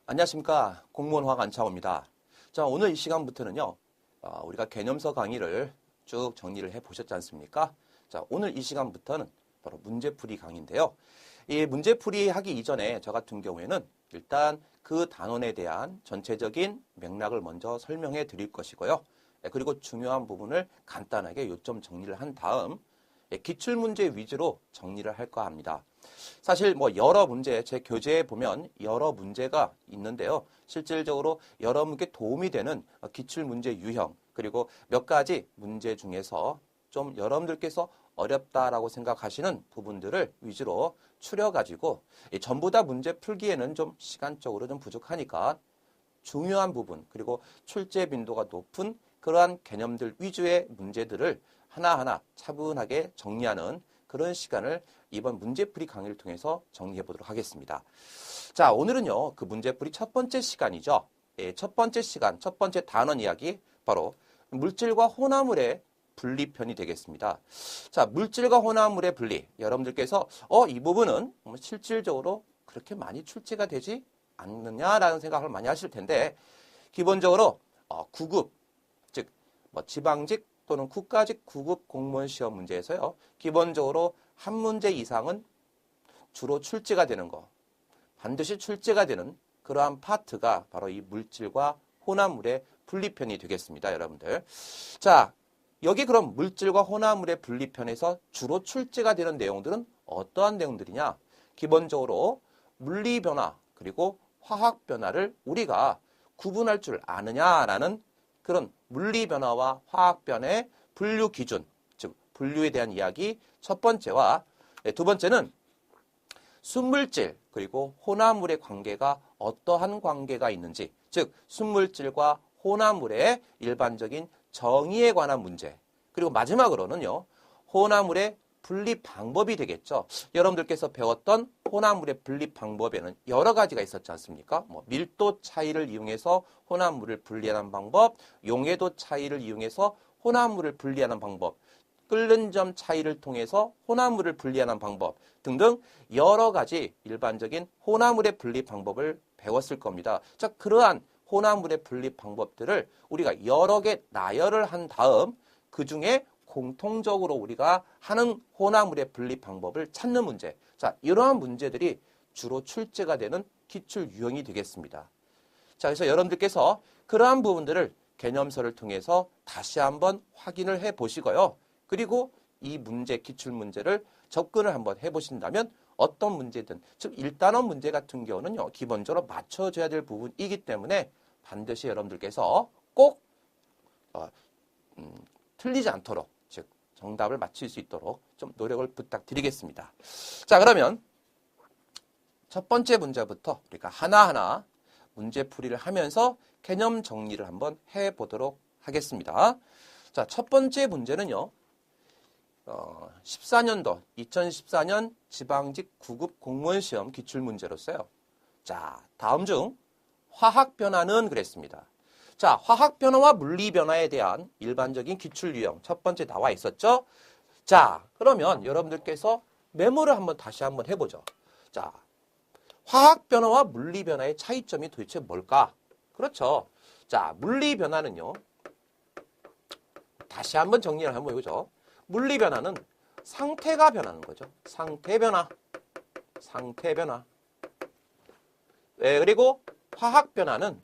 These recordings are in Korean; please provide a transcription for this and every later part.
안녕하십니까. 공무원화학 안창호입니다. 자, 오늘 이 시간부터는요, 우리가 개념서 강의를 쭉 정리를 해 보셨지 않습니까? 자, 오늘 이 시간부터는 바로 문제풀이 강의인데요. 이 문제풀이 하기 이전에 저 같은 경우에는 일단 그 단원에 대한 전체적인 맥락을 먼저 설명해 드릴 것이고요. 그리고 중요한 부분을 간단하게 요점 정리를 한 다음 기출문제 위주로 정리를 할까 합니다. 사실 여러 문제, 제 교재에 보면 여러 문제가 있는데요. 실질적으로 여러분께 도움이 되는 기출문제 유형, 그리고 몇 가지 문제 중에서 좀 여러분들께서 어렵다라고 생각하시는 부분들을 위주로 추려가지고 전부 다 문제 풀기에는 좀 시간적으로 좀 부족하니까 중요한 부분, 그리고 출제 빈도가 높은 그러한 개념들 위주의 문제들을 하나하나 차분하게 정리하는 그런 시간을 이번 문제풀이 강의를 통해서 정리해 보도록 하겠습니다. 자, 오늘은요, 그 문제풀이 첫 번째 시간이죠. 첫 번째 시간, 첫 번째 단원 이야기, 바로 물질과 혼합물의 분리편이 되겠습니다. 자, 물질과 혼합물의 분리. 여러분들께서, 이 부분은 실질적으로 그렇게 많이 출제가 되지 않느냐라는 생각을 많이 하실 텐데, 기본적으로, 9급, 즉, 지방직 또는 국가직 9급 공무원 시험 문제에서요, 기본적으로 한 문제 이상은 주로 출제가 되는 거, 반드시 출제가 되는 그러한 파트가 바로 이 물질과 혼합물의 분리편이 되겠습니다, 여러분들. 자, 여기 그럼 물질과 혼합물의 분리편에서 주로 출제가 되는 내용들은 어떠한 내용들이냐? 기본적으로 물리변화 그리고 화학변화를 우리가 구분할 줄 아느냐라는 그런 물리변화와 화학변화의 분류 기준, 즉 분류에 대한 이야기 첫 번째와 두 번째는 순물질 그리고 혼합물의 관계가 어떠한 관계가 있는지, 즉 순물질과 혼합물의 일반적인 정의에 관한 문제, 그리고 마지막으로는요, 혼합물의 분리 방법이 되겠죠. 여러분들께서 배웠던 혼합물의 분리 방법에는 여러 가지가 있었지 않습니까? 밀도 차이를 이용해서 혼합물을 분리하는 방법, 용해도 차이를 이용해서 혼합물을 분리하는 방법, 끓는 점 차이를 통해서 혼합물을 분리하는 방법 등등 여러 가지 일반적인 혼합물의 분리 방법을 배웠을 겁니다. 자, 그러한 혼합물의 분리 방법들을 우리가 여러 개 나열을 한 다음 그 중에 공통적으로 우리가 하는 혼합물의 분리 방법을 찾는 문제. 자, 이러한 문제들이 주로 출제가 되는 기출 유형이 되겠습니다. 자, 그래서 여러분들께서 그러한 부분들을 개념서를 통해서 다시 한번 확인을 해 보시고요. 그리고 이 문제, 기출 문제를 접근을 한번 해 보신다면 어떤 문제든, 즉 1단원 문제 같은 경우는요, 기본적으로 맞춰줘야 될 부분이기 때문에 반드시 여러분들께서 꼭 틀리지 않도록, 즉 정답을 맞힐 수 있도록 좀 노력을 부탁드리겠습니다. 자, 그러면 첫 번째 문제부터 우리가 하나하나 문제풀이를 하면서 개념 정리를 한번 해보도록 하겠습니다. 자, 첫 번째 문제는요, 2014년 지방직 9급 공무원 시험 기출문제로서요. 자, 다음 중 화학변화는 그랬습니다. 자, 화학변화와 물리변화에 대한 일반적인 기출 유형 첫 번째 나와 있었죠? 자, 그러면 여러분들께서 메모를 다시 한번 해보죠. 자, 화학변화와 물리변화의 차이점이 도대체 뭘까? 그렇죠. 자, 물리변화는요, 다시 한번 정리를 한번 해보죠. 물리변화는 상태가 변하는 거죠. 상태변화. 네, 그리고 화학변화는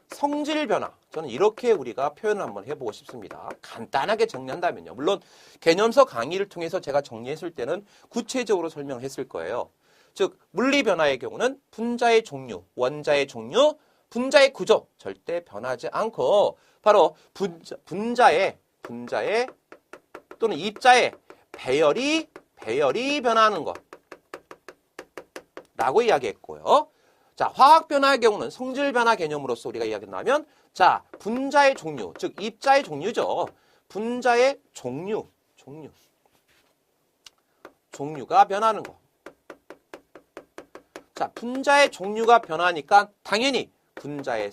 성질변화. 저는 이렇게 우리가 표현을 한번 해보고 싶습니다. 간단하게 정리한다면요. 물론 개념서 강의를 통해서 제가 정리했을 때는 구체적으로 설명했을 거예요. 즉 물리변화의 경우는 분자의 종류, 원자의 종류, 분자의 구조 절대 변하지 않고 바로 분자의 또는 입자의 배열이 변하는 것 라고 이야기했고요. 자, 화학변화의 경우는 성질변화 개념으로서 우리가 이야기한다면, 자, 분자의 종류, 즉 입자의 종류죠. 분자의 종류가 변하는 거. 자, 분자의 종류가 변하니까 당연히 분자의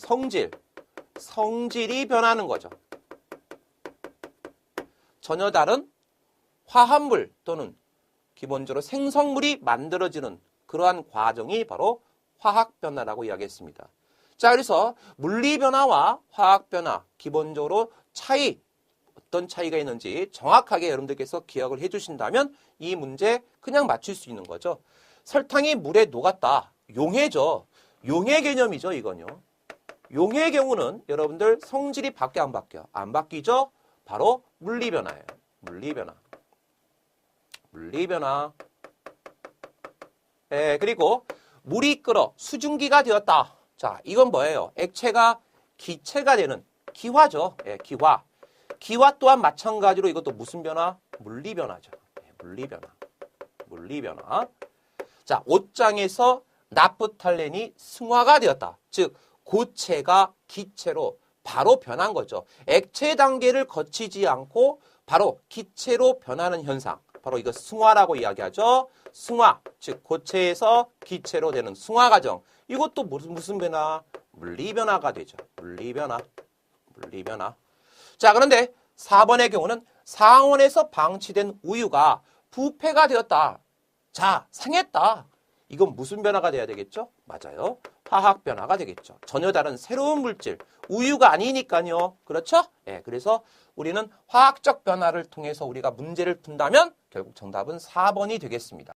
성질이 변하는 거죠. 전혀 다른 화합물 또는 기본적으로 생성물이 만들어지는 그러한 과정이 바로 화학변화라고 이야기했습니다. 자, 그래서 물리변화와 화학변화 기본적으로 어떤 차이가 있는지 정확하게 여러분들께서 기억을 해주신다면 이 문제 그냥 맞출 수 있는 거죠. 설탕이 물에 녹았다. 용해죠. 용해 개념이죠, 이건요. 용해의 경우는 여러분들 성질이 바뀌어 안 바뀌어? 안 바뀌죠? 바로 물리변화예요. 물리변화. 네, 그리고 물이 끓어 수증기가 되었다. 자, 이건 뭐예요? 액체가 기체가 되는 기화죠. 예, 기화. 기화 또한 마찬가지로 이것도 무슨 변화? 물리변화죠. 예, 물리변화. 자, 옷장에서 나프탈렌이 승화가 되었다. 즉, 고체가 기체로 바로 변한 거죠. 액체 단계를 거치지 않고 바로 기체로 변하는 현상. 바로 이거 승화라고 이야기하죠. 승화, 즉 고체에서 기체로 되는 승화 과정. 이것도 무슨 변화? 물리변화가 되죠. 물리변화. 자, 그런데 4번의 경우는 상온에서 방치된 우유가 부패가 되었다. 자, 상했다. 이건 무슨 변화가 돼야 되겠죠? 맞아요. 화학 변화가 되겠죠. 전혀 다른 새로운 물질, 우유가 아니니까요. 그렇죠? 예, 그래서 우리는 화학적 변화를 통해서 우리가 문제를 푼다면 결국 정답은 4번이 되겠습니다.